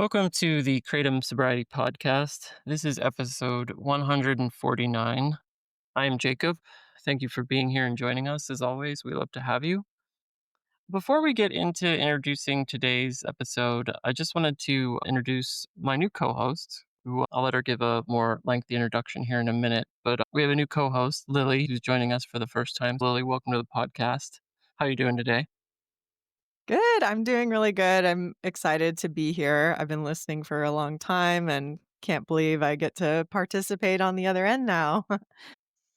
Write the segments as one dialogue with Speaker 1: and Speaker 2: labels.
Speaker 1: Welcome to the Kratom Sobriety Podcast. This is episode 149. I am Jacob. Thank you for being here and joining us. As always, we love to have you. Before we get into introducing today's episode, I just wanted to introduce my new co host, who I'll let her give a more lengthy introduction here in a minute. But we have a new co host, Lily, who's joining us for the first time. Lily, welcome to the podcast. How are you doing today?
Speaker 2: Good. I'm doing really good. I'm excited to be here. I've been listening for a long time and can't believe I get to participate on the other end now.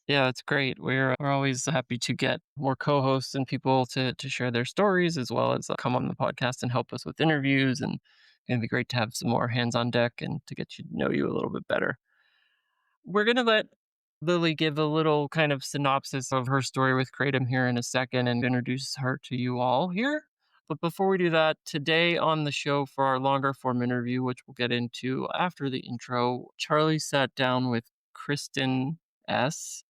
Speaker 1: Yeah, it's great. We're always happy to get more co-hosts and people to share their stories as well as come on the podcast and help us with interviews. And it'd be great to have some more hands on deck and to get you to know you a little bit better. We're gonna let Lily give a little kind of synopsis of her story with Kratom here in a second and introduce her to you all here. But before we do that, today on the show for our longer form interview, which we'll get into after the intro, Charlie sat down with Kristen S.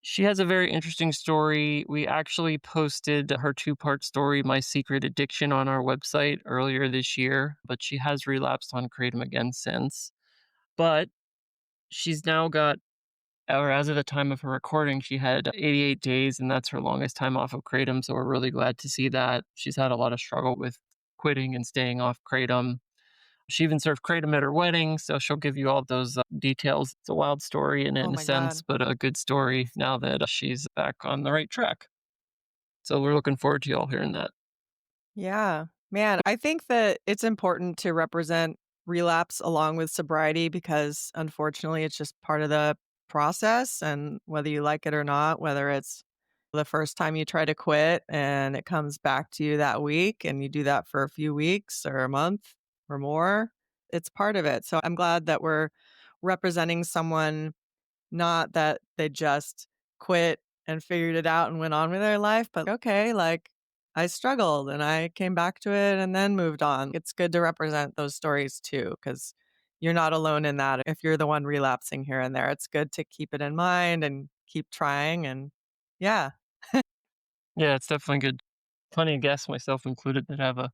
Speaker 1: She has a very interesting story. We actually posted her two-part story, My Secret Addiction, on our website earlier this year, but she has relapsed on Kratom again since. But she's now got, or as of the time of her recording, she had 88 days, and that's her longest time off of Kratom. So we're really glad to see that. She's had a lot of struggle with quitting and staying off Kratom. She even served kratom at her wedding, so she'll give you all those details. It's a wild story
Speaker 2: Oh
Speaker 1: in a
Speaker 2: my
Speaker 1: sense,
Speaker 2: God.
Speaker 1: but a good story now that she's back on the right track. So we're looking forward to y'all hearing that.
Speaker 2: Yeah. Man, I think that it's important to represent relapse along with sobriety because unfortunately it's just part of the process. And whether you like it or not, whether it's the first time you try to quit and it comes back to you that week and you do that for a few weeks or a month or more, it's part of it. So I'm glad that we're representing someone, not that they just quit and figured it out and went on with their life, but okay, like I struggled and I came back to it and then moved on. It's good to represent those stories too, because you're not alone in that. If you're the one relapsing here and there, it's good to keep it in mind and keep trying. And yeah.
Speaker 1: Yeah, it's definitely good. Plenty of guests, myself included, that have a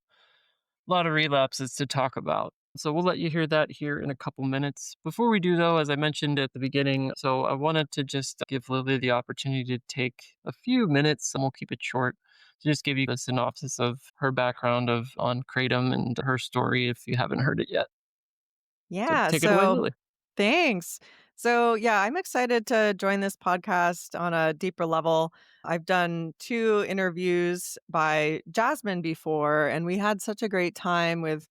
Speaker 1: lot of relapses to talk about. So we'll let you hear that here in a couple minutes. Before we do, though, as I mentioned at the beginning, so I wanted to just give Lily the opportunity to take a few minutes, and we'll keep it short, to just give you a synopsis of her background of on Kratom and her story if you haven't heard it yet. So
Speaker 2: Yeah.
Speaker 1: take it away,
Speaker 2: So
Speaker 1: Lily.
Speaker 2: thanks. So, yeah, I'm excited to join this podcast on a deeper level. I've done two interviews by Jasmine before, and we had such a great time with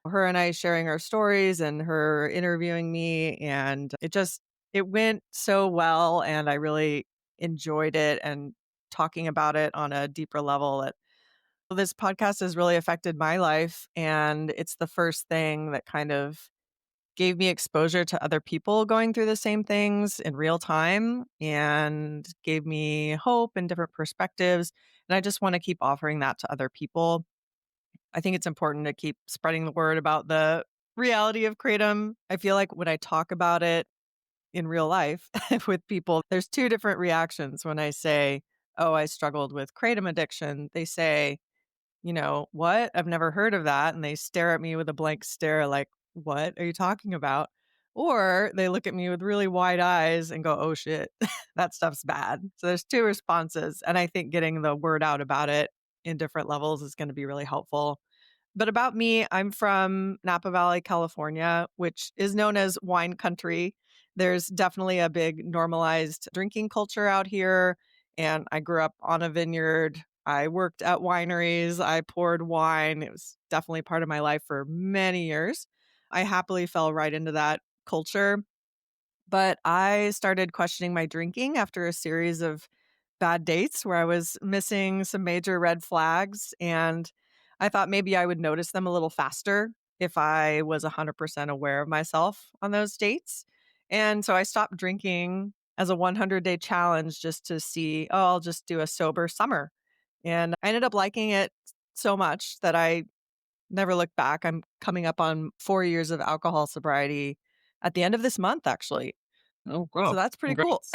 Speaker 2: her and I sharing our stories and her interviewing me. And it went so well. And I really enjoyed it and talking about it on a deeper level. This podcast has really affected my life. And it's the first thing that kind of gave me exposure to other people going through the same things in real time and gave me hope and different perspectives. And I just want to keep offering that to other people. I think it's important to keep spreading the word about the reality of kratom. I feel like when I talk about it in real life with people, there's two different reactions when I say, "Oh, I struggled with kratom addiction." They say, "What? I've never heard of that." And they stare at me with a blank stare like, "What are you talking about?" Or they look at me with really wide eyes and go, "Oh shit, that stuff's bad." So there's two responses. And I think getting the word out about it in different levels is going to be really helpful. But about me, I'm from Napa Valley, California, which is known as wine country. There's definitely a big normalized drinking culture out here. And I grew up on a vineyard. I worked at wineries. I poured wine. It was definitely part of my life for many years. I happily fell right into that culture. But I started questioning my drinking after a series of bad dates where I was missing some major red flags. And I thought maybe I would notice them a little faster if I was 100% aware of myself on those dates. And so I stopped drinking as a 100-day challenge just to see, oh, I'll just do a sober summer. And I ended up liking it so much that I never looked back. I'm coming up on 4 years of alcohol sobriety at the end of this month, actually.
Speaker 1: Oh,
Speaker 2: So
Speaker 1: wow.
Speaker 2: that's pretty cool.
Speaker 1: Congrats.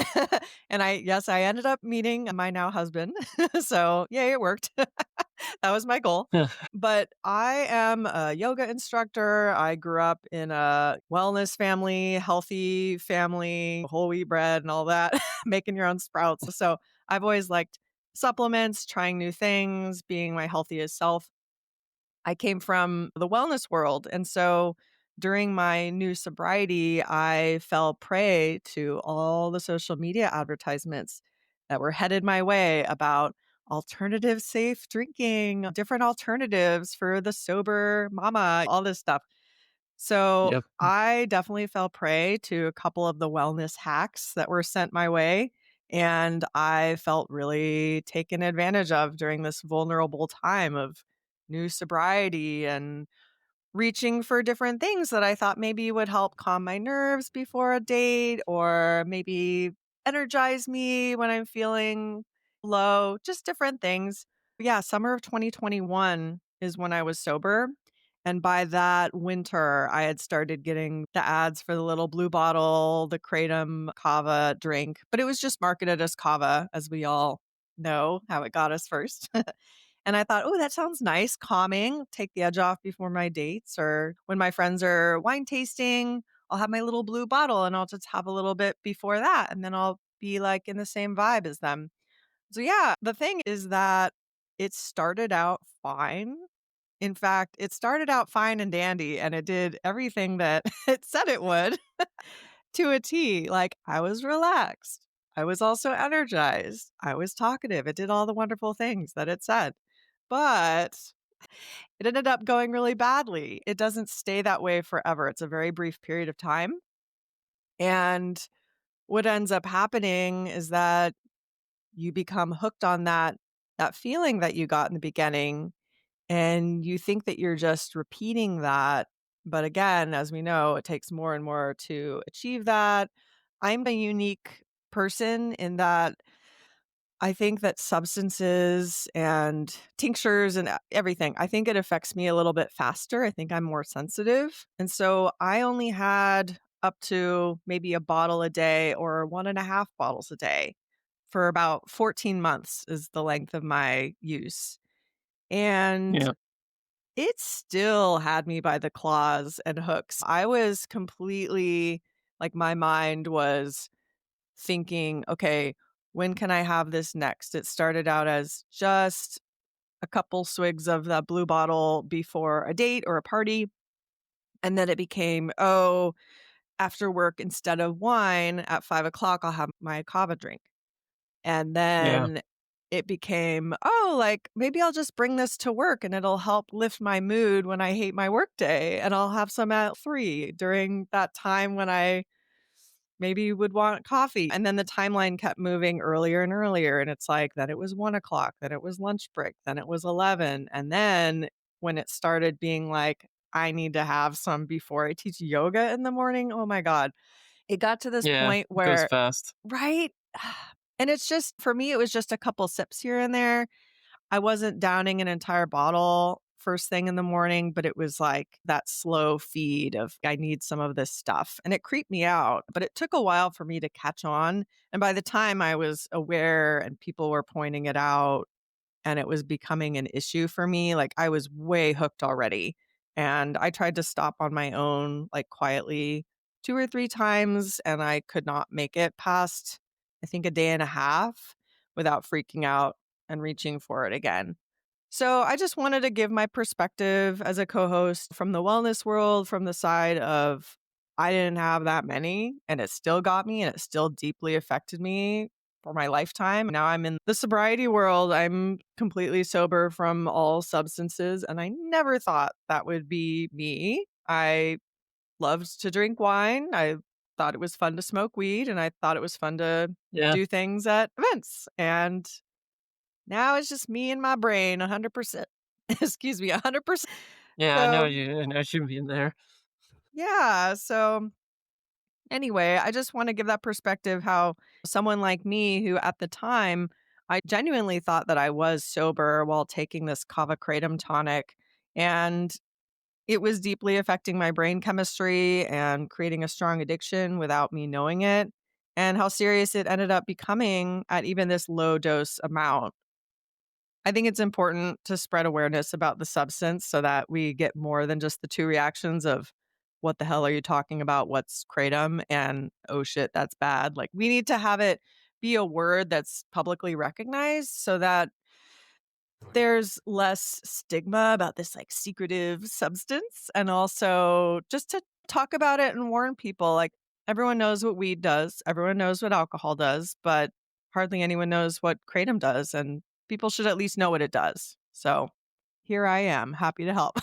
Speaker 2: And I ended up meeting my now husband. So, yay, it worked. That was my goal. But I am a yoga instructor. I grew up in a wellness family, healthy family, whole wheat bread and all that, making your own sprouts. So I've always liked supplements, trying new things, being my healthiest self. I came from the wellness world. And so during my new sobriety, I fell prey to all the social media advertisements that were headed my way about alternative safe drinking, different alternatives for the sober mama, all this stuff. So
Speaker 1: Yep.
Speaker 2: I definitely fell prey to a couple of the wellness hacks that were sent my way. And I felt really taken advantage of during this vulnerable time of new sobriety and reaching for different things that I thought maybe would help calm my nerves before a date or maybe energize me when I'm feeling low, just different things. Yeah, summer of 2021 is when I was sober. And by that winter, I had started getting the ads for the little blue bottle, the Kratom kava drink, but it was just marketed as kava, as we all know how it got us first. And I thought, "Oh, that sounds nice, calming, take the edge off before my dates or when my friends are wine tasting, I'll have my little blue bottle and I'll just have a little bit before that, and then I'll be, like, in the same vibe as them." So, yeah, the thing is that it started out fine. In fact, it started out fine and dandy, and it did everything that it said it would to a T. Like, I was relaxed. I was also energized. I was talkative. It did all the wonderful things that it said. But it ended up going really badly. It doesn't stay that way forever. It's a very brief period of time. And what ends up happening is that you become hooked on that feeling that you got in the beginning and you think that you're just repeating that. But again, as we know, it takes more and more to achieve that. I'm a unique person in that I think that substances and tinctures and everything, I think it affects me a little bit faster. I think I'm more sensitive. And so I only had up to maybe a bottle a day or 1.5 bottles a day for about 14 months is the length of my use. And
Speaker 1: Yeah.
Speaker 2: it still had me by the claws and hooks. I was completely like, my mind was thinking, okay, when can I have this next? It started out as just a couple swigs of the blue bottle before a date or a party. And then it became, oh, after work, instead of wine at 5 o'clock, I'll have my kava drink. And
Speaker 1: Yeah.
Speaker 2: then it became, oh, like maybe I'll just bring this to work and it'll help lift my mood when I hate my work day. And I'll have some at 3 during that time when I maybe you would want coffee. And then the timeline kept moving earlier and earlier. And it's like, then it was 1 o'clock, then it was lunch break, then it was 11. And then when it started being like, I need to have some before I teach yoga in the morning. Oh my God. It got to this
Speaker 1: Yeah.
Speaker 2: point
Speaker 1: It goes
Speaker 2: where,
Speaker 1: fast.
Speaker 2: right? And it's just, for me, it was just a couple sips here and there. I wasn't downing an entire bottle first thing in the morning, but it was like that slow feed of I need some of this stuff. And it creeped me out, but it took a while for me to catch on. And by the time I was aware and people were pointing it out and it was becoming an issue for me, like I was way hooked already. And I tried to stop on my own, like quietly 2 or 3 times, and I could not make it past, I think, a day and a half without freaking out and reaching for it again. So I just wanted to give my perspective as a co-host from the wellness world, from the side of I didn't have that many and it still got me and it still deeply affected me for my lifetime. Now I'm in the sobriety world. I'm completely sober from all substances and I never thought that would be me. I loved to drink wine. I thought it was fun to smoke weed and I thought it was fun to
Speaker 1: Yeah.
Speaker 2: do things at events. And now it's just me and my brain 100%. Excuse me, 100%.
Speaker 1: Yeah.
Speaker 2: So,
Speaker 1: I know you mean there.
Speaker 2: yeah, so anyway, I just wanna give that perspective how someone like me who at the time, I genuinely thought that I was sober while taking this kava kratom tonic, and it was deeply affecting my brain chemistry and creating a strong addiction without me knowing it. and how serious it ended up becoming at even this low dose amount. I think it's important to spread awareness about the substance so that we get more than just the two reactions of what the hell are you talking about? What's kratom? And oh shit, that's bad. Like we need to have it be a word that's publicly recognized so that there's less stigma about this like secretive substance and also just to talk about it and warn people like everyone knows what weed does, everyone knows what alcohol does, but hardly anyone knows what kratom does and people should at least know what it does. So here I am, happy to help.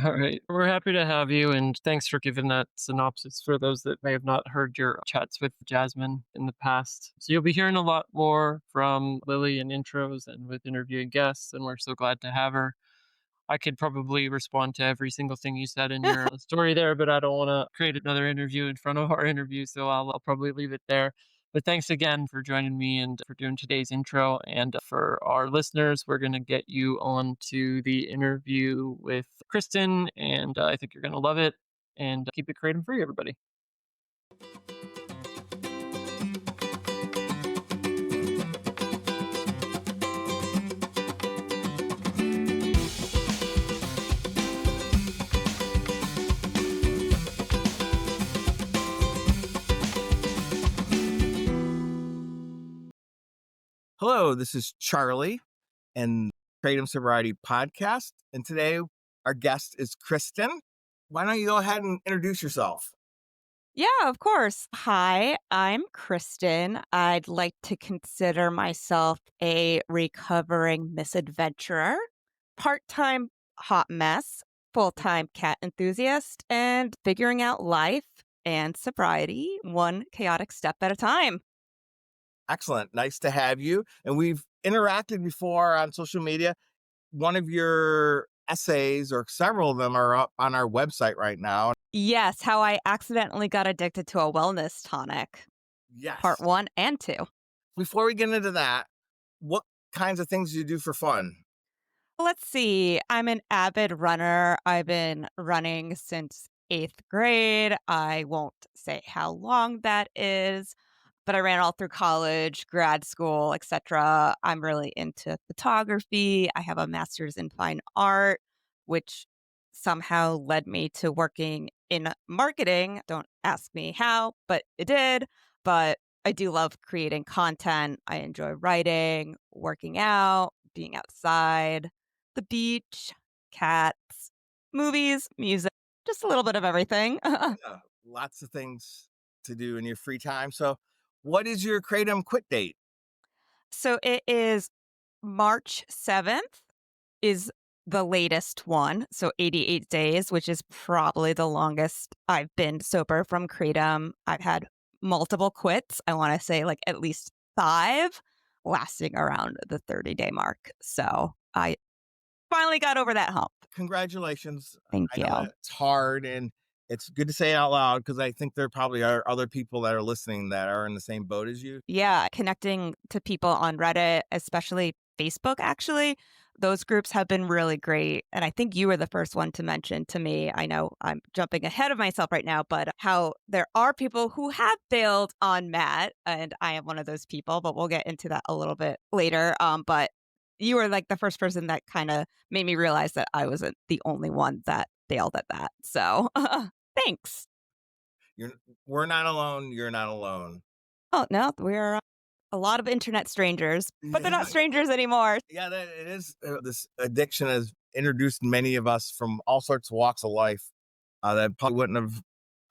Speaker 1: All right. We're happy to have you, and thanks for giving that synopsis for those that may have not heard your chats with Jasmine in the past. So you'll be hearing a lot more from Lily in intros and with interviewing guests, and we're so glad to have her. I could probably respond to every single thing you said in your story there, but I don't want to create another interview in front of our interview, so I'll probably leave it there. But thanks again for joining me and for doing today's intro. And for our listeners, we're going to get you on to the interview with Kristen, and I think you're going to love it. And keep it creative free, everybody.
Speaker 3: Hello, this is Charlie and Kratom Sobriety Podcast. And today our guest is Kristen. Why don't you go ahead and introduce yourself?
Speaker 4: Yeah, of course. Hi, I'm Kristen. I'd like to consider myself a recovering misadventurer, part time hot mess, full time cat enthusiast, and figuring out life and sobriety one chaotic step at a time.
Speaker 3: Excellent. Nice to have you. And we've interacted before on social media. One of your essays, or several of them, are up on our website right now.
Speaker 4: Yes, how I accidentally got addicted to a wellness tonic, part
Speaker 3: Yes.
Speaker 4: 1 and 2.
Speaker 3: Before we get into that, what kinds of things do you do for fun?
Speaker 4: Let's see. I'm an avid runner. I've been running since 8th grade. I won't say how long that is, but I ran all through college, grad school, etc. I'm really into photography. I have a master's in fine art, which somehow led me to working in marketing. Don't ask me how, but it did. But I do love creating content. I enjoy writing, working out, being outside, the beach, cats, movies, music, just a little bit of everything.
Speaker 3: Yeah, lots of things to do in your free time. So, what is your Kratom quit date?
Speaker 4: So it is March 7th is the latest one. So 88 days, which is probably the longest I've been sober from Kratom. I've had multiple quits. I want to say like at least 5 lasting around the 30-day mark. So I finally got over that hump.
Speaker 3: Congratulations.
Speaker 4: Thank
Speaker 3: I know
Speaker 4: you.
Speaker 3: it's hard, and it's good to say it out loud because I think there probably are other people that are listening that are in the same boat as you.
Speaker 4: Yeah, connecting to people on Reddit, especially Facebook, actually, those groups have been really great. And I think you were the first one to mention to me. I know I'm jumping ahead of myself right now, but how there are people who have failed on Matt, and I am one of those people, but we'll get into that a little bit later. But you were like the first person that kind of made me realize that I wasn't the only one that failed at that. So thanks.
Speaker 3: You're We're not alone. You're not alone.
Speaker 4: Oh, no, we're a lot of internet strangers, but they're not
Speaker 3: Yeah,
Speaker 4: strangers anymore.
Speaker 3: yeah, that it is. This addiction has introduced many of us from all sorts of walks of life that probably wouldn't have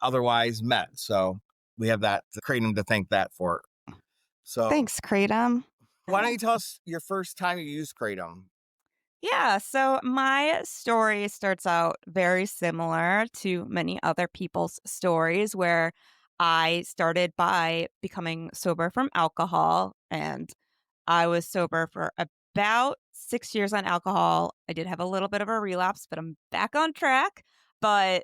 Speaker 3: otherwise met. So we have that kratom to thank that for. So
Speaker 4: Thanks, Kratom.
Speaker 3: why don't you tell us your first time you used kratom?
Speaker 4: Yeah, so my story starts out very similar to many other people's stories where I started by becoming sober from alcohol and I was sober for about 6 years on alcohol. I did have a little bit of a relapse, but I'm back on track. But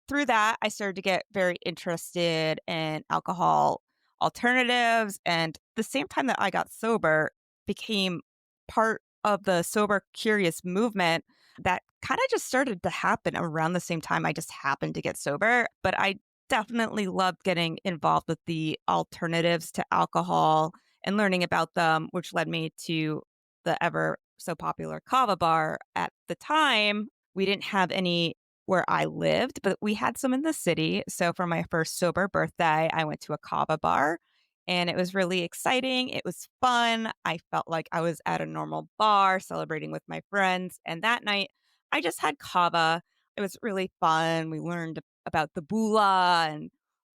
Speaker 4: through that, I started to get very interested in alcohol alternatives. And the same time that I got sober, became part of the sober curious movement that kind of just started to happen around the same time I just happened to get sober. But I definitely loved getting involved with the alternatives to alcohol and learning about them, which led me to the ever so popular kava bar. At the time, we didn't have any where I lived, but we had some in the city. So for my first sober birthday, I went to a kava bar and it was really exciting. It was fun. I felt like I was at a normal bar celebrating with my friends. And that night, I just had kava. It was really fun. We learned about the bula and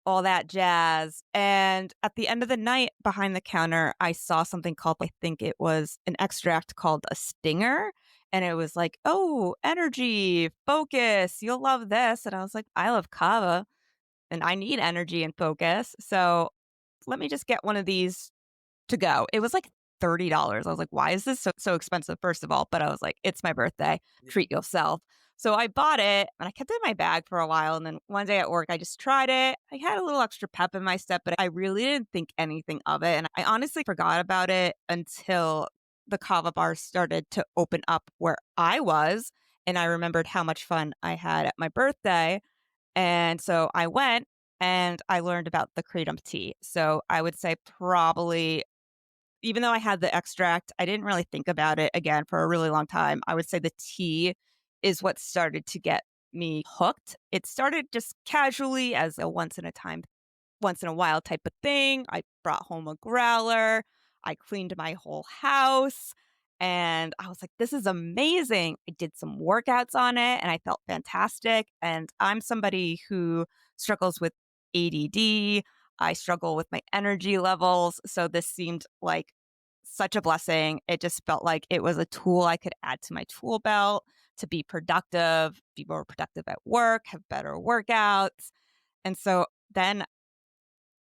Speaker 4: all that jazz. And at the end of the night, behind the counter, I saw something called, I think it was an extract called a stinger. And it was like, oh, energy, focus, you'll love this. And I was like, I love kava and I need energy and focus. So let me just get one of these to go. It was like $30. I was like, why is this so expensive, first of all? But I was like, it's my birthday. Treat yourself. So I bought it and I kept it in my bag for a while. And then one day at work, I just tried it. I had a little extra pep in my step, but I really didn't think anything of it. And I honestly forgot about it until the kava bars started to open up where I was. And I remembered how much fun I had at my birthday. And so I went and I learned about the kratom tea. So I would say probably even though I had the extract, I didn't really think about it again for a really long time. I would say the tea is what started to get me hooked. It started just casually as a once in a while type of thing. I brought home a growler. I cleaned my whole house. And I was like, this is amazing. I did some workouts on it and I felt fantastic. And I'm somebody who struggles with ADD. I struggle with my energy levels. So this seemed like such a blessing. It just felt like it was a tool I could add to my tool belt to be more productive at work, have better workouts. And so then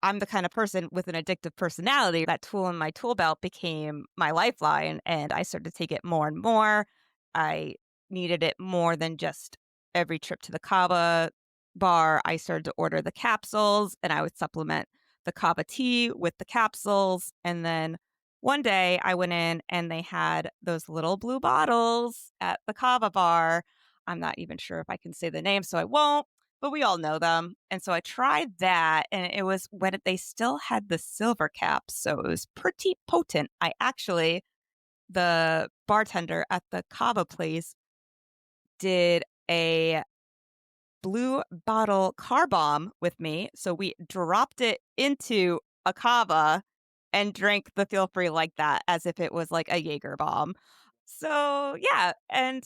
Speaker 4: I'm the kind of person with an addictive personality. That tool in my tool belt became my lifeline, and I started to take it more and more. I needed it more than just every trip to the kava bar. I started to order the capsules, and I would supplement the kava tea with the capsules. And then one day I went in and they had those little blue bottles at the kava bar. I'm not even sure if I can say the name, so I won't, but we all know them. And so I tried that, and it was when they still had the silver caps. So it was pretty potent. The bartender at the kava place did a blue bottle car bomb with me. So we dropped it into a kava and drank the feel free like that as if it was like a Jaeger bomb. So yeah. And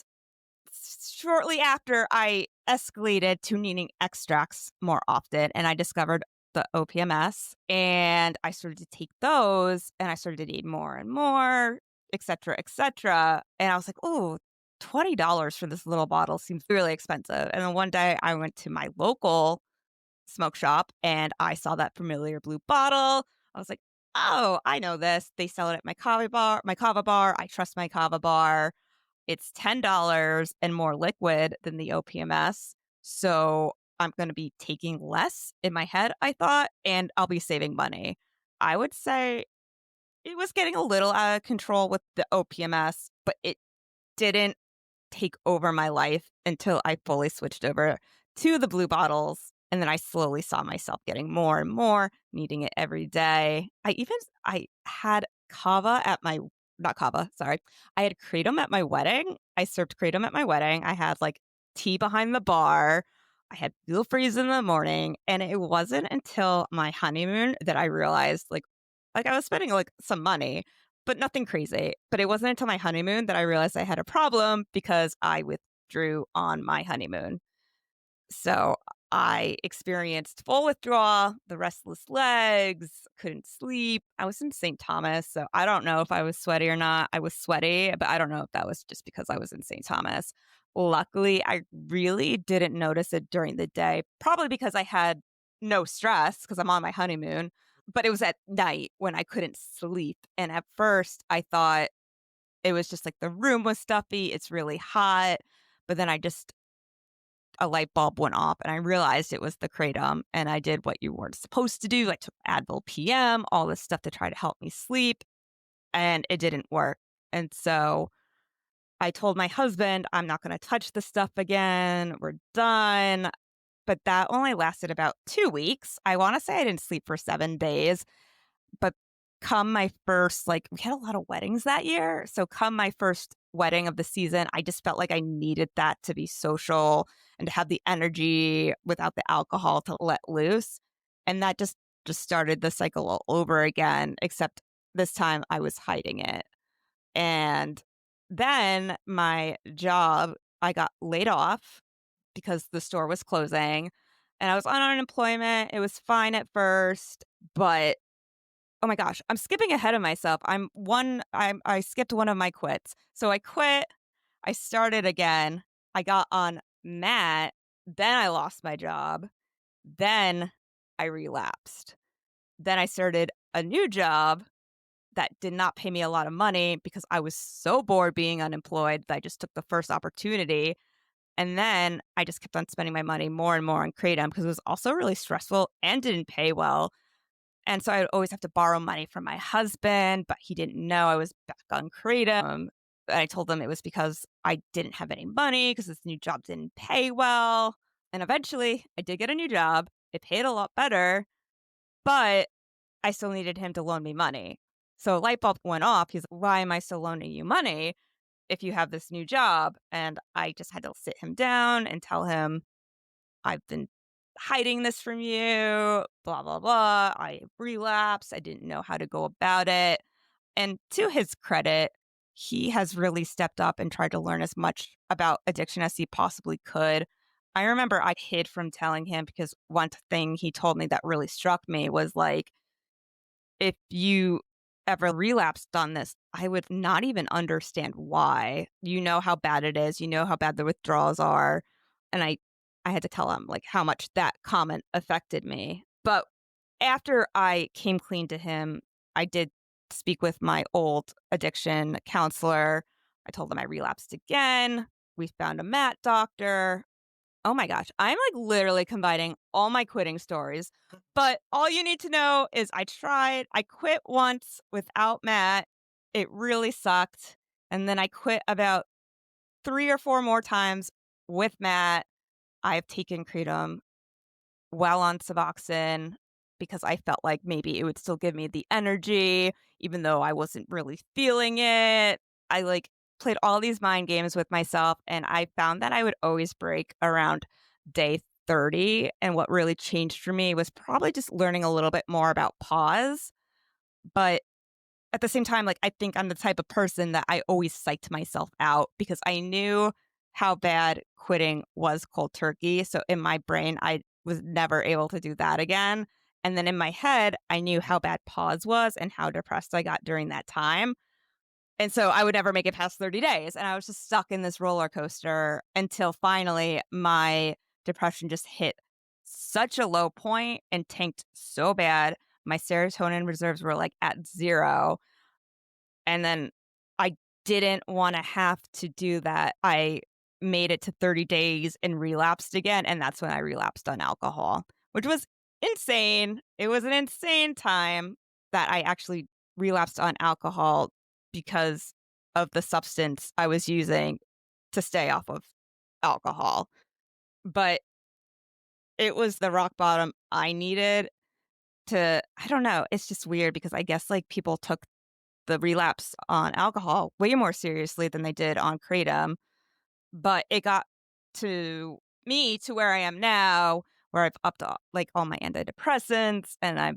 Speaker 4: shortly after, I escalated to needing extracts more often, and I discovered the OPMS, and I started to take those, and I started to need more and more, et cetera, et cetera. And I was like, "Oh, $20 for this little bottle seems really expensive." And then one day, I went to my local smoke shop, and I saw that familiar blue bottle. I was like, "Oh, I know this. They sell it at my kava bar. My kava bar. I trust my kava bar." It's $10 and more liquid than the OPMS. So I'm going to be taking less in my head, I thought, and I'll be saving money. I would say it was getting a little out of control with the OPMS, but it didn't take over my life until I fully switched over to the blue bottles. And then I slowly saw myself getting more and more, needing it every day. I had kava at my, not kava, sorry. I had kratom at my wedding. I served kratom at my wedding. I had like tea behind the bar. I had feel freeze in the morning. And it wasn't until my honeymoon that I realized like I was spending like some money, but nothing crazy. But it wasn't until my honeymoon that I realized I had a problem because I withdrew on my honeymoon. So I experienced full withdrawal, the restless legs, couldn't sleep. I was in St. Thomas, so I don't know if I was sweaty or not. I was sweaty, but I don't know if that was just because I was in St. Thomas. Luckily, I really didn't notice it during the day, probably because I had no stress because I'm on my honeymoon. But it was at night when I couldn't sleep. And at first, I thought it was just like the room was stuffy. It's really hot. But then a light bulb went off and I realized it was the kratom. And I did what you weren't supposed to do. I took Advil PM, all this stuff to try to help me sleep. And it didn't work. And so I told my husband, I'm not going to touch the stuff again. We're done. but that only lasted about 2 weeks. I wanna say I didn't sleep for 7 days, but come my first like, we had a lot of weddings that year, so come my first wedding of the season, I just felt like I needed that to be social and to have the energy without the alcohol to let loose, and that just started the cycle all over again, except this time I was hiding it. And then my job, I got laid off because the store was closing and I was on unemployment. It was fine at first, but oh my gosh, I'm skipping ahead of myself. I skipped one of my quits. So I quit, I started again. I got on mat, then I lost my job, then I relapsed. Then I started a new job that did not pay me a lot of money because I was so bored being unemployed that I just took the first opportunity. And then I just kept on spending my money more and more on Kratom because it was also really stressful and didn't pay well. And so I would always have to borrow money from my husband, but he didn't know I was back on Kratom. And I told him it was because I didn't have any money because this new job didn't pay well. And eventually I did get a new job. It paid a lot better, but I still needed him to loan me money. So a light bulb went off. He's like, why am I still loaning you money if you have this new job? And I just had to sit him down and tell him, I've been hiding this from you, blah, blah, blah. I relapsed. I didn't know how to go about it. And to his credit, he has really stepped up and tried to learn as much about addiction as he possibly could. I remember I hid from telling him because one thing he told me that really struck me was like, if you ever relapsed on this, I would not even understand why. You know how bad it is. You know how bad the withdrawals are. And I had to tell him like how much that comment affected me. But after I came clean to him, I did speak with my old addiction counselor. I told him I relapsed again. We found a mat doctor. Oh my gosh, I'm, like, literally combining all my quitting stories, but all you need to know is I quit once without Matt, it really sucked, and then I quit about 3 or 4 more times with Matt. I've taken Kratom while on Suboxone because I felt like maybe it would still give me the energy, even though I wasn't really feeling it. I like played all these mind games with myself, and I found that I would always break around day 30. And what really changed for me was probably just learning a little bit more about pause. But at the same time, like, I think I'm the type of person that I always psyched myself out because I knew how bad quitting was cold turkey. So in my brain, I was never able to do that again. And then in my head, I knew how bad pause was and how depressed I got during that time. And so I would never make it past 30 days. And I was just stuck in this roller coaster until finally my depression just hit such a low point and tanked so bad. My serotonin reserves were like at zero. And then I didn't wanna have to do that. I made it to 30 days and relapsed again, and that's when I relapsed on alcohol, which was insane. It was an insane time that I actually relapsed on alcohol because of the substance I was using to stay off of alcohol. But it was the rock bottom I needed to I don't know, it's just weird because I guess, like, people took the relapse on alcohol way more seriously than they did on kratom, but it got to me to where I am now, where I've upped like all my antidepressants, and I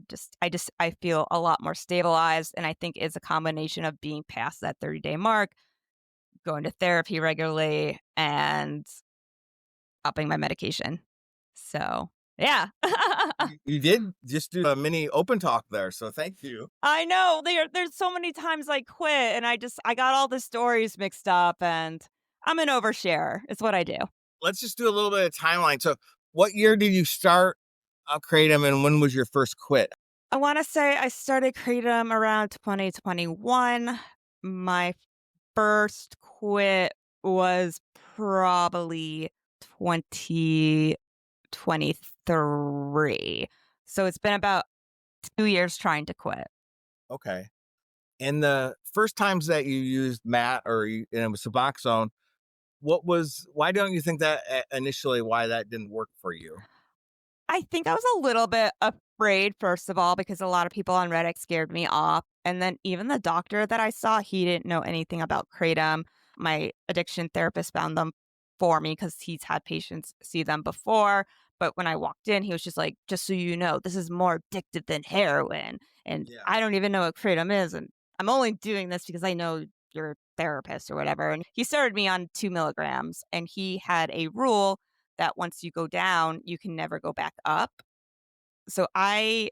Speaker 4: feel a lot more stabilized, and I think it's a combination of being past that 30-day mark, going to therapy regularly, and upping my medication. So yeah.
Speaker 3: You did just do a mini open talk there, so thank you.
Speaker 4: I know there's so many times I quit and I got all the stories mixed up and I'm an overshare. It's what I do.
Speaker 3: Let's just do a little bit of timeline. So, what year did you start Kratom, and when was your first quit?
Speaker 4: I want to say I started Kratom around 2021. My first quit was probably 2023. So it's been about 2 years trying to quit.
Speaker 3: Okay. And the first times that you used Matt or and it was Suboxone, why don't you think that initially why that didn't work for you?
Speaker 4: I think I was a little bit afraid, first of all, because a lot of people on Reddit scared me off. And then even the doctor that I saw, he didn't know anything about Kratom. My addiction therapist found them for me because he's had patients see them before. But when I walked in, he was just like, just so you know, this is more addictive than heroin. And
Speaker 3: Yeah.
Speaker 4: I don't even know what Kratom is. And I'm only doing this because I know you're a therapist or whatever. And he started me on 2 milligrams, and he had a rule that once you go down, you can never go back up. So I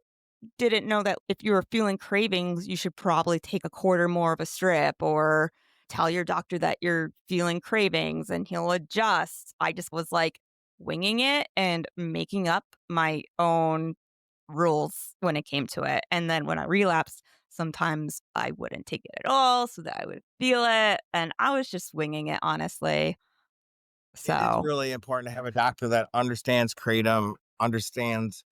Speaker 4: didn't know that if you were feeling cravings, you should probably take a quarter more of a strip or tell your doctor that you're feeling cravings and he'll adjust. I just was like winging it and making up my own rules when it came to it. And then when I relapsed, sometimes I wouldn't take it at all so that I would feel it. And I was just winging it, honestly.
Speaker 3: It is
Speaker 4: So,
Speaker 3: really important to have a doctor that understands kratom, understands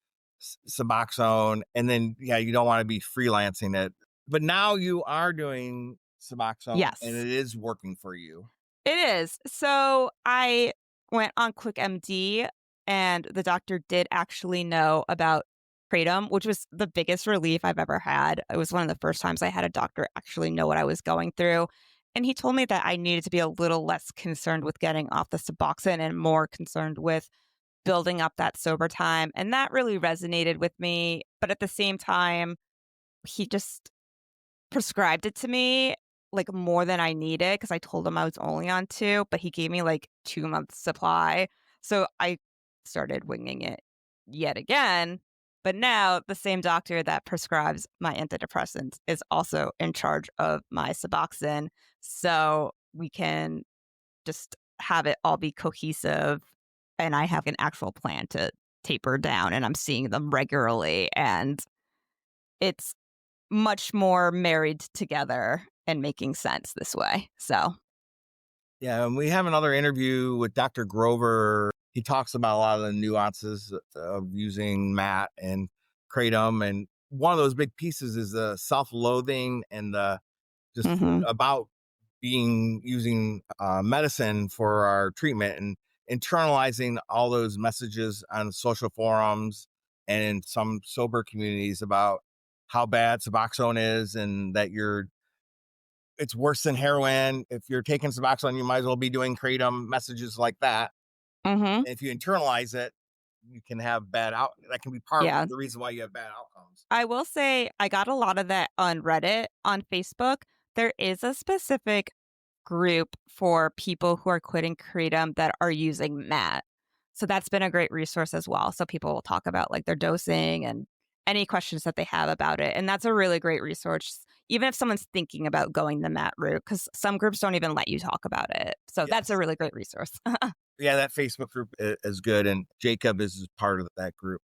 Speaker 3: Suboxone, and then yeah, you don't want to be freelancing it. But now you are doing Suboxone, and
Speaker 4: yes.
Speaker 3: it is working for you.
Speaker 4: It is. So I went on QuickMD, and the doctor did actually know about Kratom, which was the biggest relief I've ever had. It was one of the first times I had a doctor actually know what I was going through. And he told me that I needed to be a little less concerned with getting off the Suboxone and more concerned with building up that sober time. And that really resonated with me. But at the same time, he just prescribed it to me, like, more than I needed because I told him I was only on 2, but he gave me, like, 2 months supply. So I started winging it yet again, but now the same doctor that prescribes my antidepressants is also in charge of my Suboxone, so we can just have it all be cohesive, and I have an actual plan to taper down, and I'm seeing them regularly, and it's much more married together and making sense this way. So,
Speaker 3: Yeah, and we have another interview with Dr. Grover. He talks about a lot of the nuances of using Matt and Kratom, and one of those big pieces is the self-loathing and the just
Speaker 4: mhm,
Speaker 3: about being using medicine for our treatment and internalizing all those messages on social forums and in some sober communities about how bad Suboxone is and that it's worse than heroin. If you're taking Suboxone, you might as well be doing Kratom, messages like that.
Speaker 4: mhm.
Speaker 3: If you internalize it, you can have that can be part of
Speaker 4: Yeah.
Speaker 3: the reason why you have bad outcomes.
Speaker 4: I will say I got a lot of that on Reddit. On Facebook, there is a specific group for people who are quitting Kratom that are using MAT. So that's been a great resource as well. So people will talk about like their dosing and any questions that they have about it. And that's a really great resource, even if someone's thinking about going the MAT route, because some groups don't even let you talk about it. So that's a
Speaker 3: Yes.
Speaker 4: really great resource.
Speaker 3: Yeah, that Facebook group is good. And Jacob is part of that group.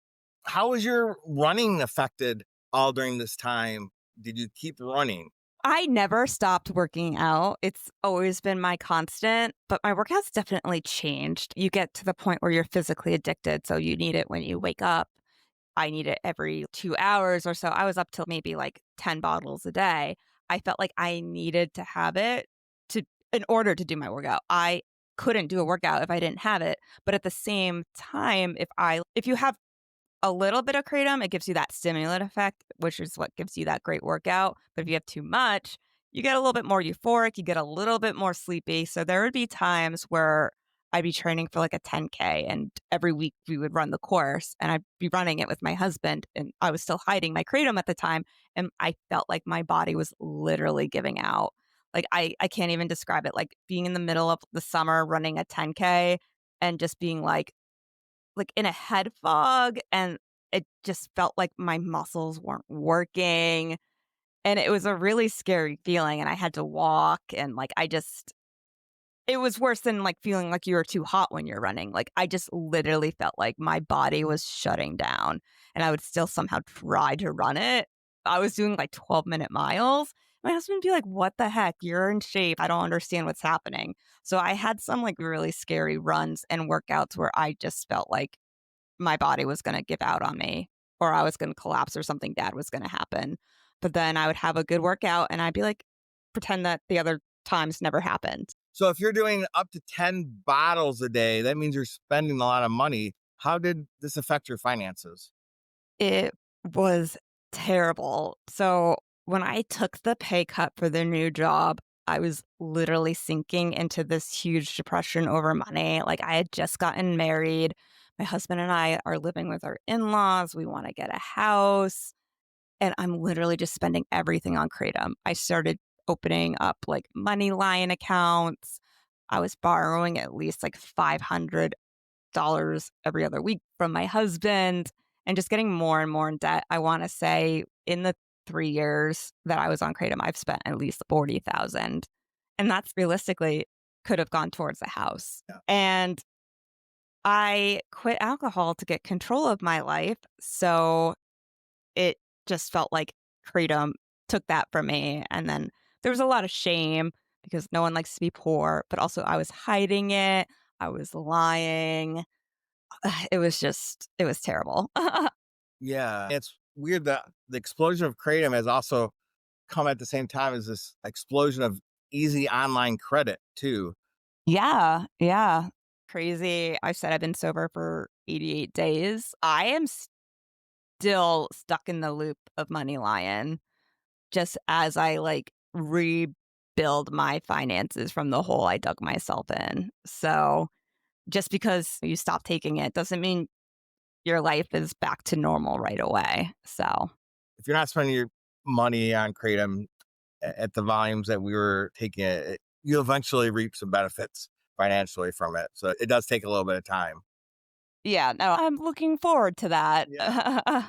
Speaker 3: How was your running affected all during this time? Did you keep running?
Speaker 4: I never stopped working out. It's always been my constant, but my workouts definitely changed. You get to the point where you're physically addicted. So you need it when you wake up. I need it every 2 hours or so. I was up till maybe like 10 bottles a day. I felt like I needed to have it to in order to do my workout. I couldn't do a workout if I didn't have it. But at the same time, if you have a little bit of kratom, it gives you that stimulant effect, which is what gives you that great workout. But if you have too much, you get a little bit more euphoric, you get a little bit more sleepy. So there would be times where I'd be training for like a 10K, and every week we would run the course, and I'd be running it with my husband, and I was still hiding my kratom at the time, and I felt like my body was literally giving out. Like I can't even describe it, like being in the middle of the summer running a 10K and just being like in a head fog, and it just felt like my muscles weren't working, and it was a really scary feeling, and I had to walk, and like it was worse than like feeling like you were too hot when you're running. Like I just literally felt like my body was shutting down, and I would still somehow try to run it. I was doing like 12-minute miles. My husband would be like, "What the heck? You're in shape. I don't understand what's happening." So I had some like really scary runs and workouts where I just felt like my body was gonna give out on me, or I was gonna collapse, or something bad was gonna happen. But then I would have a good workout and I'd be like, pretend that the other times never happened.
Speaker 3: So if you're doing up to 10 bottles a day, that means you're spending a lot of money. How did this affect your finances?
Speaker 4: It was terrible. So when I took the pay cut for the new job, I was literally sinking into this huge depression over money. Like I had just gotten married. My husband and I are living with our in laws. We want to get a house. And I'm literally just spending everything on Kratom. I started opening up like money line accounts. I was borrowing at least like $500 every other week from my husband and just getting more and more in debt. I want to say in the 3 years that I was on Kratom, I've spent at least 40,000. And that's realistically could have gone towards a house.
Speaker 3: Yeah.
Speaker 4: And I quit alcohol to get control of my life. So it just felt like Kratom took that from me. And then there was a lot of shame because no one likes to be poor, but also I was hiding it. I was lying. It was terrible.
Speaker 3: Yeah. It's weird that the explosion of Kratom has also come at the same time as this explosion of easy online credit, too.
Speaker 4: Yeah, yeah. Crazy. I said I've been sober for 88 days. I am still stuck in the loop of Money Lion just as I like rebuild my finances from the hole I dug myself in. So just because you stop taking it doesn't mean your life is back to normal right away. So
Speaker 3: If you're not spending your money on Kratom at the volumes that we were taking it, you'll eventually reap some benefits financially from it. So it does take a little bit of time.
Speaker 4: yeah, no, I'm looking forward to that.
Speaker 3: Yeah.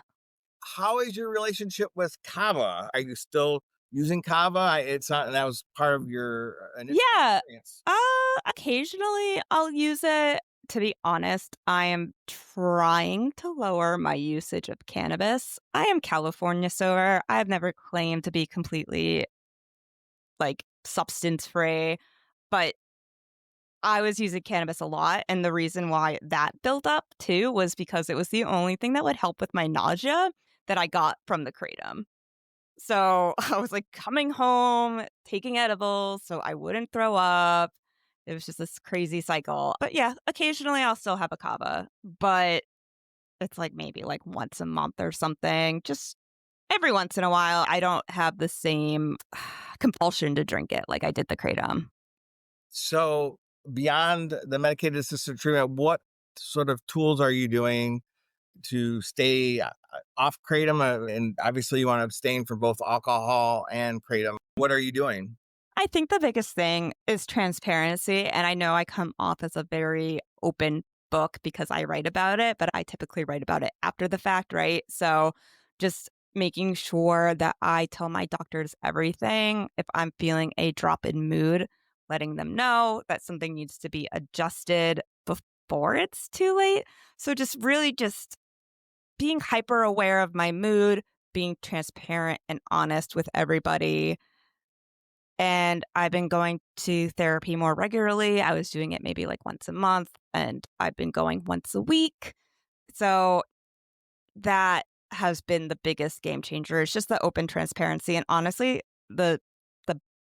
Speaker 3: How is your relationship with kava? Are you still using kava? It's not, that was part of your initial
Speaker 4: Yeah.
Speaker 3: experience.
Speaker 4: Occasionally I'll use it. To be honest, I am trying to lower my usage of cannabis. I am California sober. I have never claimed to be completely like substance free, but I was using cannabis a lot. And the reason why that built up too was because it was the only thing that would help with my nausea that I got from the kratom. So I was like coming home, taking edibles so I wouldn't throw up. It was just this crazy cycle. But yeah, occasionally I'll still have a kava, but it's like maybe like once a month or something. Just every once in a while. I don't have the same compulsion to drink it like I did the kratom.
Speaker 3: So, beyond the medicated assisted treatment, what sort of tools are you doing to stay off kratom? And obviously, you want to abstain from both alcohol and kratom. What are you doing?
Speaker 4: I think the biggest thing is transparency. And I know I come off as a very open book because I write about it, but I typically write about it after the fact, right? So just making sure that I tell my doctors everything. If I'm feeling a drop in mood, letting them know that something needs to be adjusted before it's too late. So just really just being hyper aware of my mood, being transparent and honest with everybody, and I've been going to therapy more regularly. I was doing it maybe like once a month, and I've been going once a week. So that has been the biggest game changer. It's just the open transparency. And honestly, the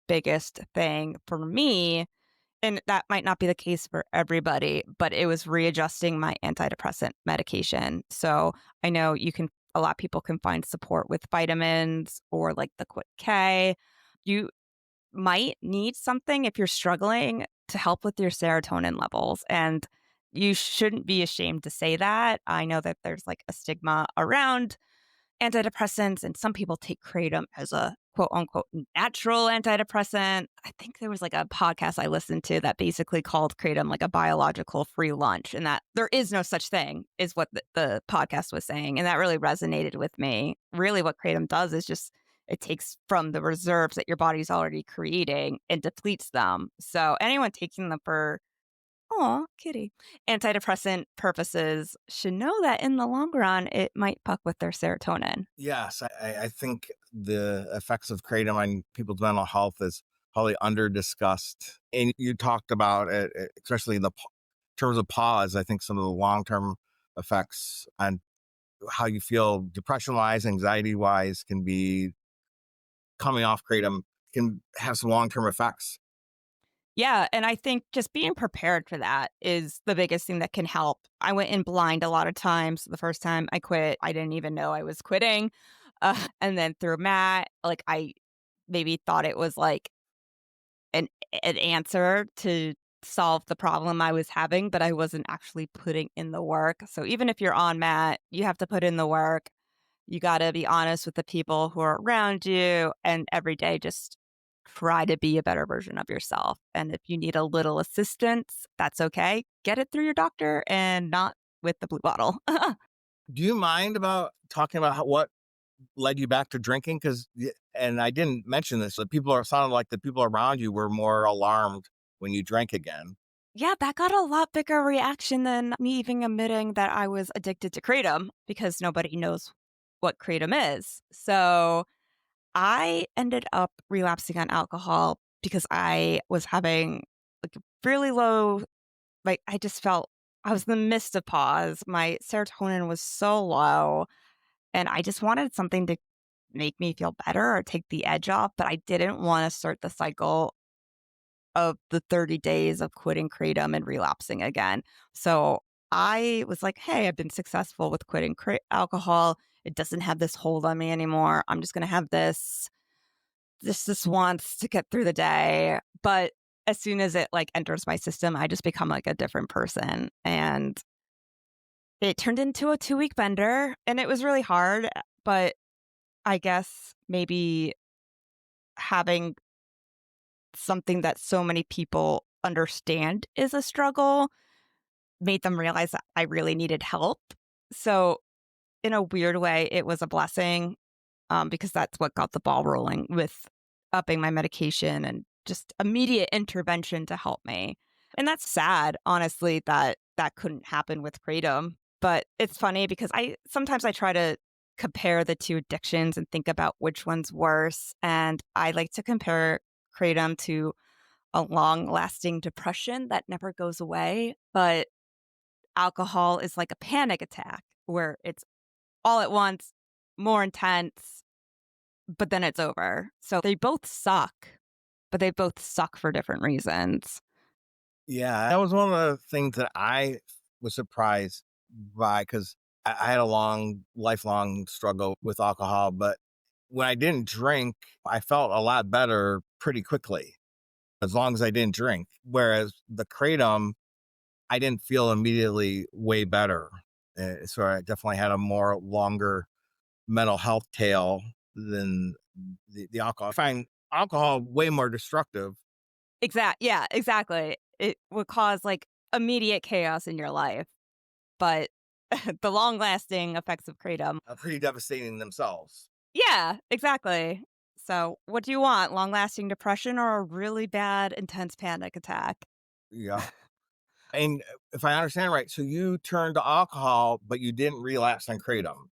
Speaker 4: biggest thing for me, and that might not be the case for everybody, but it was readjusting my antidepressant medication. So I know a lot of people can find support with vitamins or like the Quit K. You might need something if you're struggling to help with your serotonin levels. And you shouldn't be ashamed to say that. I know that there's like a stigma around antidepressants, and some people take kratom as a quote unquote natural antidepressant. I think there was like a podcast I listened to that basically called kratom like a biological free lunch, and that there is no such thing, is what the podcast was saying. And that really resonated with me. Really, what kratom does is just it takes from the reserves that your body's already creating and depletes them. So anyone taking them for kitty. Antidepressant purposes should know that in the long run, it might fuck with their serotonin.
Speaker 3: Yes, I think the effects of kratom on people's mental health is probably under discussed. And you talked about it, especially in the terms of pause. I think some of the long term effects on how you feel depression wise, anxiety wise, can be coming off kratom can have some long term effects.
Speaker 4: Yeah, and I think just being prepared for that is the biggest thing that can help. I went in blind a lot of times. The first time I quit, I didn't even know I was quitting. And then through Matt, like I maybe thought it was like an an answer to solve the problem I was having, but I wasn't actually putting in the work. So even if you're on Matt, you have to put in the work. You got to be honest with the people who are around you and every day just try to be a better version of yourself. And if you need a little assistance, that's okay. Get it through your doctor and not with the blue bottle.
Speaker 3: Do you mind about talking about what led you back to drinking? Because, and I didn't mention this, the people are sounded like the people around you were more alarmed when you drank again.
Speaker 4: Yeah, that got a lot bigger reaction than me even admitting that I was addicted to Kratom because nobody knows what Kratom is. So I ended up relapsing on alcohol because I was having like really low, like I just felt I was in the midst of pause. My serotonin was so low and I just wanted something to make me feel better or take the edge off, but I didn't want to start the cycle of the 30 days of quitting kratom and relapsing again. So I was like, hey, I've been successful with quitting alcohol. It doesn't have this hold on me anymore. I'm just going to have this once to get through the day. But as soon as it like enters my system, I just become like a different person. And it turned into a 2-week bender and it was really hard. But I guess maybe having something that so many people understand is a struggle made them realize that I really needed help. So, in a weird way, it was a blessing because that's what got the ball rolling with upping my medication and just immediate intervention to help me. And that's sad, honestly, that that couldn't happen with kratom. But it's funny because I try to compare the two addictions and think about which one's worse. And I like to compare kratom to a long lasting depression that never goes away. But alcohol is like a panic attack where it's all at once, more intense, but then it's over. So they both suck, but they both suck for different reasons.
Speaker 3: Yeah, that was one of the things that I was surprised by because I had a lifelong struggle with alcohol. But when I didn't drink, I felt a lot better pretty quickly as long as I didn't drink. Whereas the kratom, I didn't feel immediately way better. So I definitely had a more longer mental health tail than the alcohol. I find alcohol way more destructive.
Speaker 4: Yeah, exactly. It would cause like immediate chaos in your life, but the long lasting effects of kratom.
Speaker 3: Pretty devastating themselves.
Speaker 4: Yeah, exactly. So, what do you want? Long lasting depression or a really bad, intense panic attack?
Speaker 3: Yeah. And if I understand right, so you turned to alcohol, but you didn't relapse on kratom.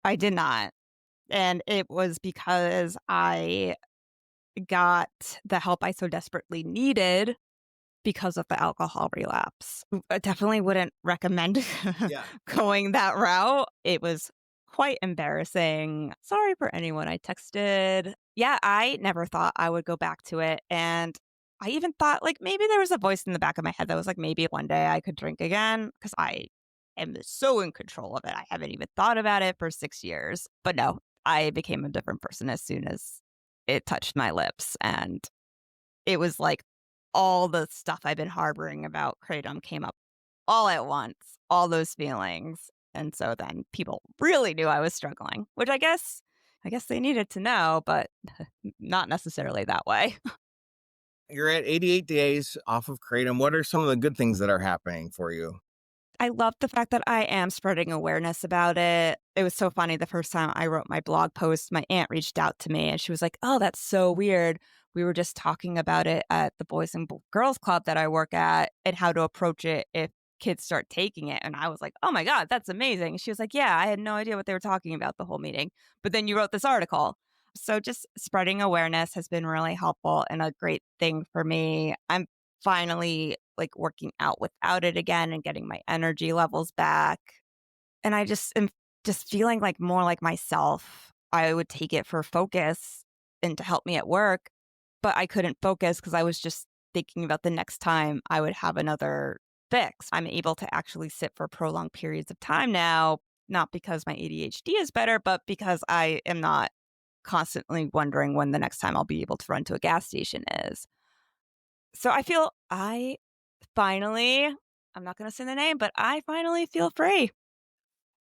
Speaker 4: I did not. And it was because I got the help I so desperately needed because of the alcohol relapse. I definitely wouldn't recommend
Speaker 3: Yeah.
Speaker 4: going that route. It was quite embarrassing. Sorry for anyone I texted. Yeah, I never thought I would go back to it. And I even thought like maybe there was a voice in the back of my head that was like, maybe one day I could drink again because I am so in control of it. I haven't even thought about it for 6 years. But no, I became a different person as soon as it touched my lips. And it was like all the stuff I've been harboring about kratom came up all at once, all those feelings. And so then people really knew I was struggling, which I guess they needed to know, but not necessarily that way.
Speaker 3: You're at 88 days off of kratom. What are some of the good things that are happening for you?
Speaker 4: I love the fact that I am spreading awareness about it. It was so funny the first time I wrote my blog post, my aunt reached out to me and she was like, "Oh, that's so weird. We were just talking about it at the Boys and Girls Club that I work at and how to approach it if kids start taking it." And I was like, "Oh my God, that's amazing." She was like, "Yeah, I had no idea what they were talking about the whole meeting. But then you wrote this article." So just spreading awareness has been really helpful and a great thing for me. I'm finally like working out without it again and getting my energy levels back. And I just am just feeling like more like myself. I would take it for focus and to help me at work, but I couldn't focus because I was just thinking about the next time I would have another fix. I'm able to actually sit for prolonged periods of time now, not because my ADHD is better, but because I am not constantly wondering when the next time I'll be able to run to a gas station is. So I feel I finally, I'm not going to say the name, but I finally feel free.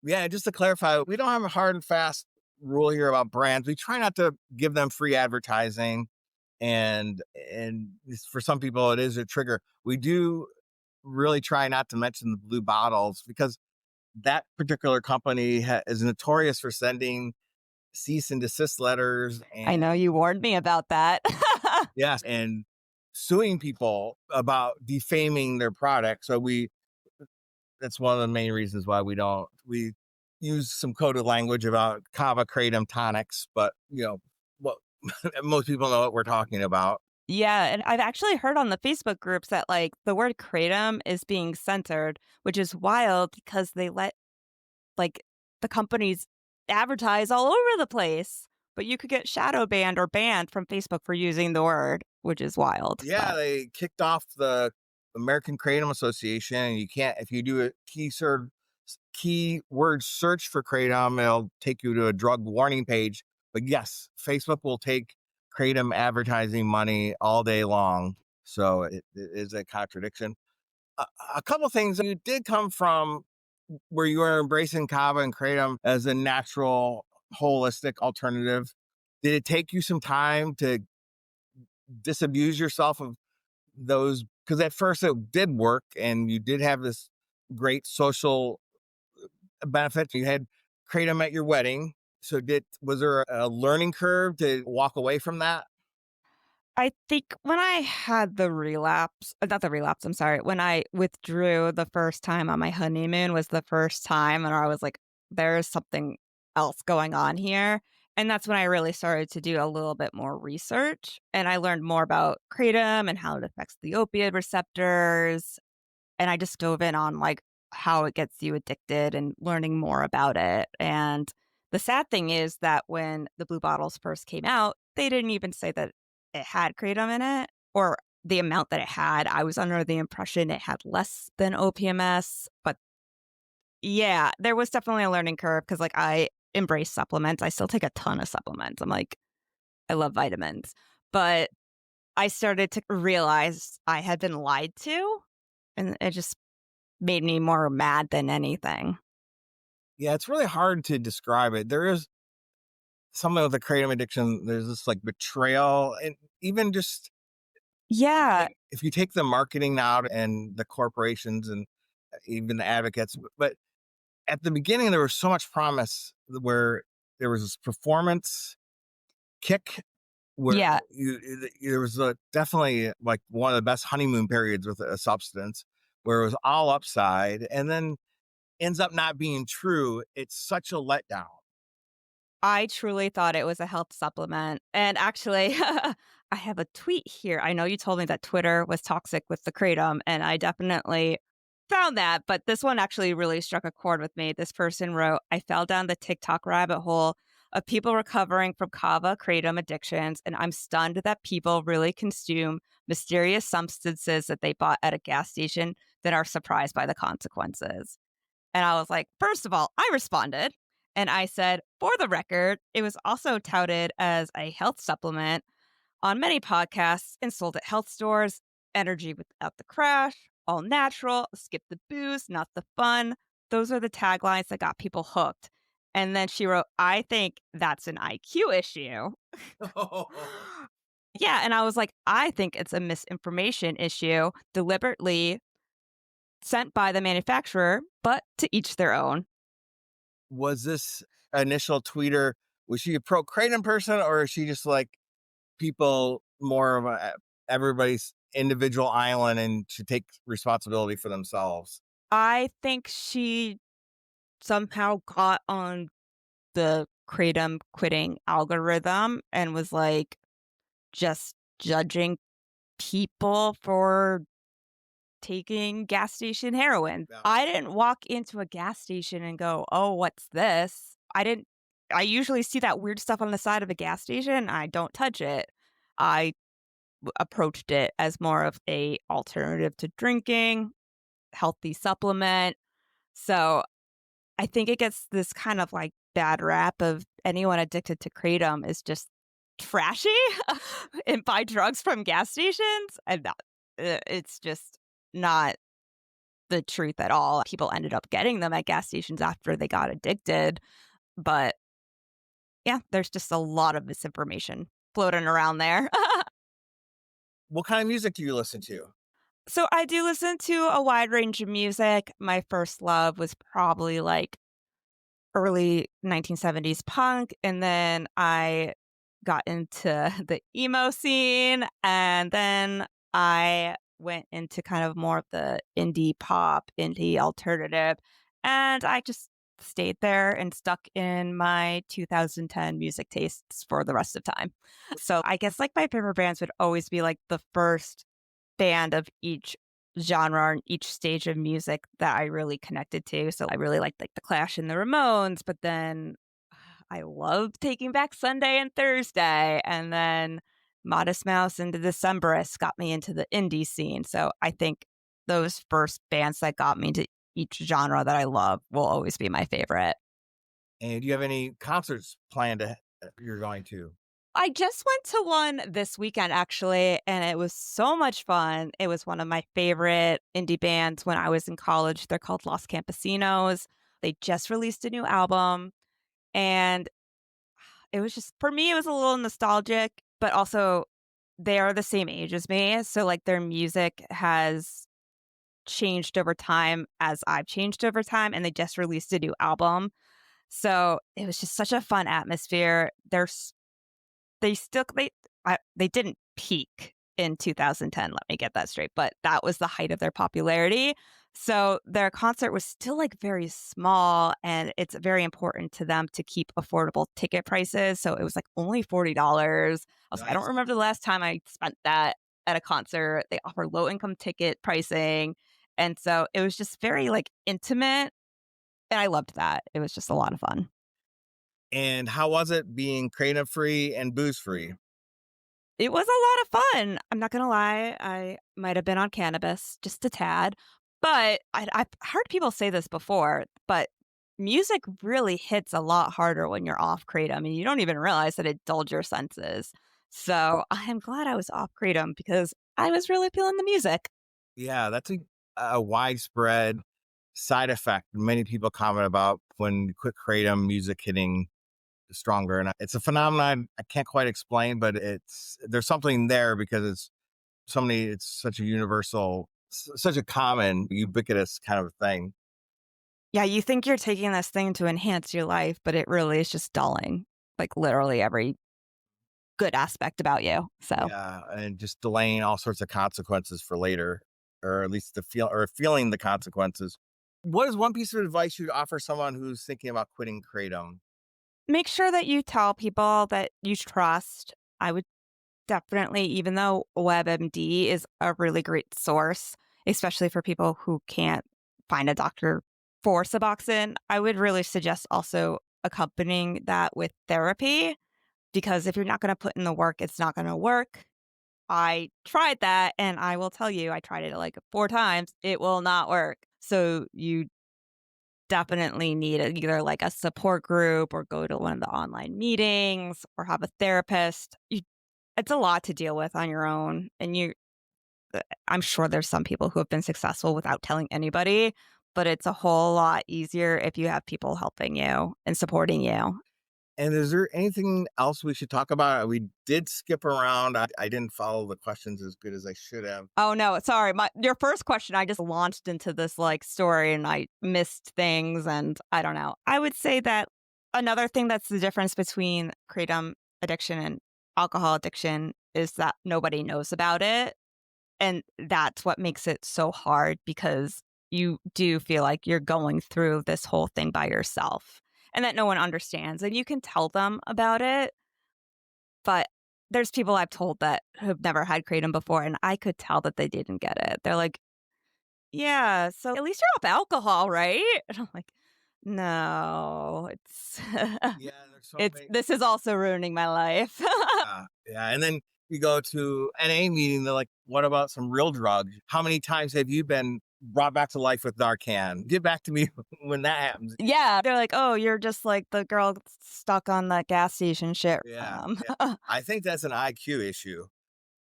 Speaker 3: Yeah, just to clarify, we don't have a hard and fast rule here about brands. We try not to give them free advertising, and for some people it is a trigger. We do really try not to mention the blue bottles because that particular company is notorious for sending cease and desist letters
Speaker 4: I
Speaker 3: and
Speaker 4: know you warned me about that.
Speaker 3: yes, and suing people about defaming their product. So we that's one of the main reasons why we use some coded language about kava kratom tonics, but what most people know what we're talking about.
Speaker 4: Yeah, and I've actually heard on the Facebook groups that like the word kratom is being censored, which is wild because they let like the companies advertise all over the place. But you could get shadow banned or banned from Facebook for using the word, which is wild.
Speaker 3: Yeah,
Speaker 4: But
Speaker 3: they kicked off the American Kratom Association, and you can't if you do a keyword search for kratom, it'll take you to a drug warning page. But yes, Facebook will take kratom advertising money all day long, so it is a contradiction. A, a couple things you did come from where you were embracing kava and kratom as a natural, holistic alternative. Did it take you some time to disabuse yourself of those? Because at first it did work, and you did have this great social benefit. You had kratom at your wedding. So was there a learning curve to walk away from that?
Speaker 4: I think when I had the relapse, not the relapse, I'm sorry, when I withdrew the first time on my honeymoon was the first time, and I was like, there's something else going on here. And that's when I really started to do a little bit more research. And I learned more about kratom and how it affects the opioid receptors. And I just dove in on like how it gets you addicted and learning more about it. And the sad thing is that when the blue bottles first came out, they didn't even say that it had kratom in it or the amount that it had. I was under the impression it had less than OPMS. But yeah, there was definitely a learning curve because like I embrace supplements. I still take a ton of supplements. I'm like, I love vitamins. But I started to realize I had been lied to. And it just made me more mad than anything.
Speaker 3: Yeah, it's really hard to describe it. There is something with the kratom addiction. There's this like betrayal, and even just
Speaker 4: Yeah.
Speaker 3: if you take the marketing out and the corporations and even the advocates, but at the beginning there was so much promise where there was this performance kick where
Speaker 4: Yeah.
Speaker 3: there was definitely like one of the best honeymoon periods with a substance where it was all upside and then ends up not being true. It's such a letdown.
Speaker 4: I truly thought it was a health supplement. And actually, I have a tweet here. I know you told me that Twitter was toxic with the kratom, and I definitely found that. But this one actually really struck a chord with me. This person wrote, I fell down the TikTok rabbit hole of people recovering from kava kratom addictions, and I'm stunned that people really consume mysterious substances that they bought at a gas station that are surprised by the consequences. And I was like, first of all, I responded and I said, for the record, it was also touted as a health supplement on many podcasts and sold at health stores. Energy without the crash, all natural, skip the booze, not the fun. Those are the taglines that got people hooked. And then she wrote, I think that's an IQ issue. Yeah. And I was like, I think it's a misinformation issue deliberately sent by the manufacturer, but to each their own.
Speaker 3: Was this initial tweeter, was she a pro kratom person, or is she just like people more of everybody's individual island and should take responsibility for themselves?
Speaker 4: I think she somehow got on the kratom quitting algorithm and was like just judging people for taking gas station heroin.
Speaker 3: Yeah.
Speaker 4: I didn't walk into a gas station and go, "Oh, what's this?" I usually see that weird stuff on the side of a gas station. I don't touch it. I approached it as more of a alternative to drinking, healthy supplement. So I think it gets this kind of like bad rap of anyone addicted to kratom is just trashy and buy drugs from gas stations. And it's just not the truth at all. People ended up getting them at gas stations after they got addicted. But yeah, there's just a lot of misinformation floating around there.
Speaker 3: What kind of music do you listen to?
Speaker 4: So I do listen to a wide range of music. My first love was probably like early 1970s punk, and then I got into the emo scene, and then I went into kind of more of the indie pop, indie alternative, and I just stayed there and stuck in my 2010 music tastes for the rest of time. So I guess like my favorite bands would always be like the first band of each genre and each stage of music that I really connected to. So I really liked like the Clash and the Ramones, but then I loved Taking Back Sunday and Thursday, and then Modest Mouse and the Decemberists got me into the indie scene. So I think those first bands that got me to each genre that I love will always be my favorite.
Speaker 3: And do you have any concerts planned you're going to?
Speaker 4: I just went to one this weekend actually, and it was so much fun. It was one of my favorite indie bands when I was in college. They're called Los Campesinos. They just released a new album, and it was just for me, it was a little nostalgic, but also they are the same age as me. So like their music has changed over time as I've changed over time, and they just released a new album. So it was just such a fun atmosphere. They still they didn't peak in 2010, let me get that straight, but that was the height of their popularity. So their concert was still like very small, and it's very important to them to keep affordable ticket prices. So it was like only $40. I was like, I don't
Speaker 3: Nice.
Speaker 4: remember the last time I spent that at a concert. They offer low income ticket pricing. And so it was just very like intimate. And I loved that. It was just a lot of fun.
Speaker 3: And how was it being kratom free and booze free?
Speaker 4: It was a lot of fun. I'm not gonna lie, I might have been on cannabis just a tad, but I've heard people say this before, but music really hits a lot harder when you're off kratom, and you don't even realize that it dulled your senses. So I am glad I was off kratom because I was really feeling the music.
Speaker 3: Yeah, that's a widespread side effect. Many people comment about when you quit kratom, music hitting stronger. And it's a phenomenon I can't quite explain, but there's something there because it's such a universal, such a common, ubiquitous kind of thing.
Speaker 4: Yeah, you think you're taking this thing to enhance your life, but it really is just dulling, like literally every good aspect about you. So
Speaker 3: Yeah, and just delaying all sorts of consequences for later, or at least feeling the consequences. What is one piece of advice you'd offer someone who's thinking about quitting kratom?
Speaker 4: make sure that you tell people that you trust. I would definitely, even though WebMD is a really great source, especially for people who can't find a doctor for Suboxone, I would really suggest also accompanying that with therapy because if you're not going to put in the work, it's not going to work. I tried that and I will tell you, I tried it like 4 times. It will not work. So you definitely need either like a support group or go to one of the online meetings or have a therapist. It's a lot to deal with on your own. And I'm sure there's some people who have been successful without telling anybody, but it's a whole lot easier if you have people helping you and supporting you.
Speaker 3: And is there anything else we should talk about? We did skip around. I didn't follow the questions as good as I should have.
Speaker 4: Oh no, sorry. Your first question, I just launched into this like story and I missed things and I don't know. I would say that another thing that's the difference between kratom addiction and alcohol addiction is that nobody knows about it. And that's what makes it so hard because you do feel like you're going through this whole thing by yourself and that no one understands. And you can tell them about it, but there's people I've told that have never had kratom before, and I could tell that they didn't get it. They're like, "Yeah, so at least you're off alcohol, right?" And I'm like, "No, it's
Speaker 3: Yeah, there's so
Speaker 4: it's
Speaker 3: many.
Speaker 4: this is also ruining my life."
Speaker 3: Yeah, and then You go to an AA meeting, they're like, what about some real drugs? How many times have you been brought back to life with Narcan? Get back to me when that happens.
Speaker 4: Yeah, they're like, "Oh, you're just like the girl stuck on the gas station shit."
Speaker 3: Yeah. I think that's an IQ issue.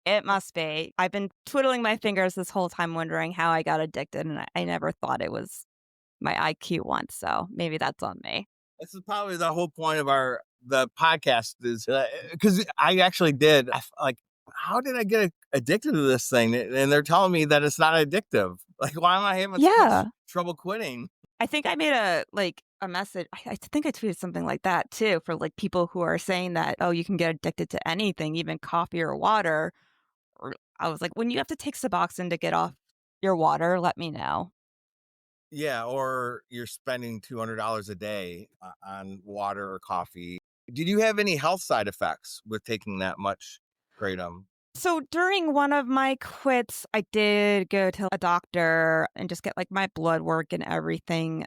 Speaker 4: It must be. I've been twiddling my fingers this whole time wondering how I got addicted, and I never thought it was my IQ once, so maybe that's on me.
Speaker 3: This is probably the whole point of the podcast is because I actually did. Like, how did I get addicted to this thing? And they're telling me that it's not addictive. Like, why am I having so much
Speaker 4: Yeah.
Speaker 3: trouble quitting?
Speaker 4: I think I made a message. I think I tweeted something like that too for like people who are saying that, oh, you can get addicted to anything, even coffee or water. Or I was like, when you have to take Suboxone to get off your water, let me know.
Speaker 3: Yeah, or you're spending $200 a day on water or coffee. Did you have any health side effects with taking that much kratom?
Speaker 4: So during one of my quits, I did go to a doctor and just get like my blood work and everything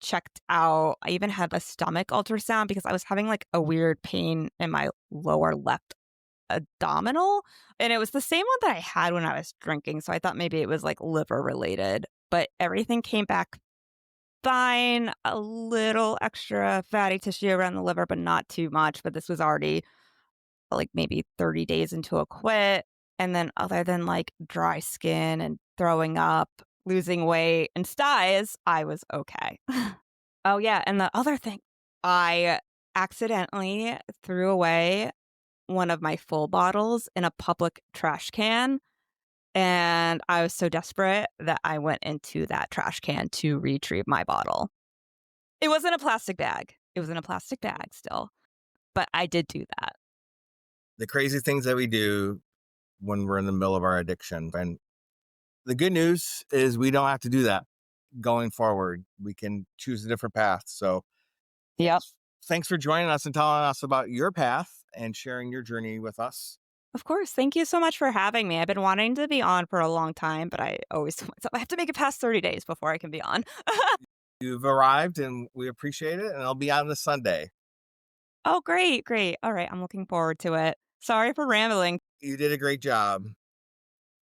Speaker 4: checked out. I even had a stomach ultrasound because I was having like a weird pain in my lower left abdominal. And it was the same one that I had when I was drinking. So I thought maybe it was like liver related, but everything came back fine. A little extra fatty tissue around the liver, but not too much. But this was already like maybe 30 days into a quit. And then other than like dry skin and throwing up, losing weight and styes, I was okay. Oh yeah, and the other thing, I accidentally threw away one of my full bottles in a public trash can, and I was so desperate that I went into that trash can to retrieve my bottle. It wasn't a plastic bag. It was in a plastic bag still, but I did do that.
Speaker 3: The crazy things that we do when we're in the middle of our addiction. And the good news is we don't have to do that going forward. We can choose a different path. So
Speaker 4: Yep.
Speaker 3: thanks for joining us and telling us about your path and sharing your journey with us.
Speaker 4: Of course. Thank you so much for having me. I've been wanting to be on for a long time, but I always tell myself I have to make it past 30 days before I can be on.
Speaker 3: You've arrived and we appreciate it. And I'll be on this Sunday.
Speaker 4: Oh, great. Great. All right. I'm looking forward to it. Sorry for rambling.
Speaker 3: You did a great job.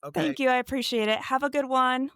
Speaker 3: Okay.
Speaker 4: Thank you. I appreciate it. Have a good one.